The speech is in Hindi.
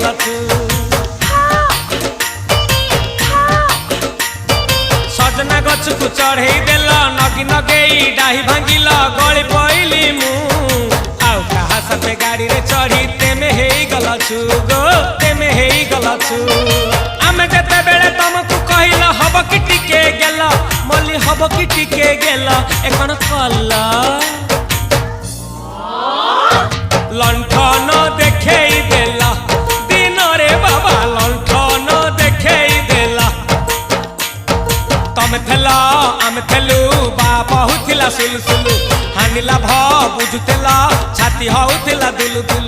गलछु सजना गछ को चढ़े देल नगी नगेई डाही भांगिल गली पइली मु आउ कहा सते गाड़ी रे चढ़ी तेमे हेई गलछु गो तेमे हेई गलछु आमे जते बेले तुमको कहिला हब कि टिके गेला मल्ली हब कि टिके गेला एकन कल्ला लंठन देखेई देला दिन रे बाबा लंठन देखेई देला तमे थेला आमे थेलु बाबा हुथिला सुलसुलु हानिला भ बुझुतेला छाती हउथिला दुलु दुलु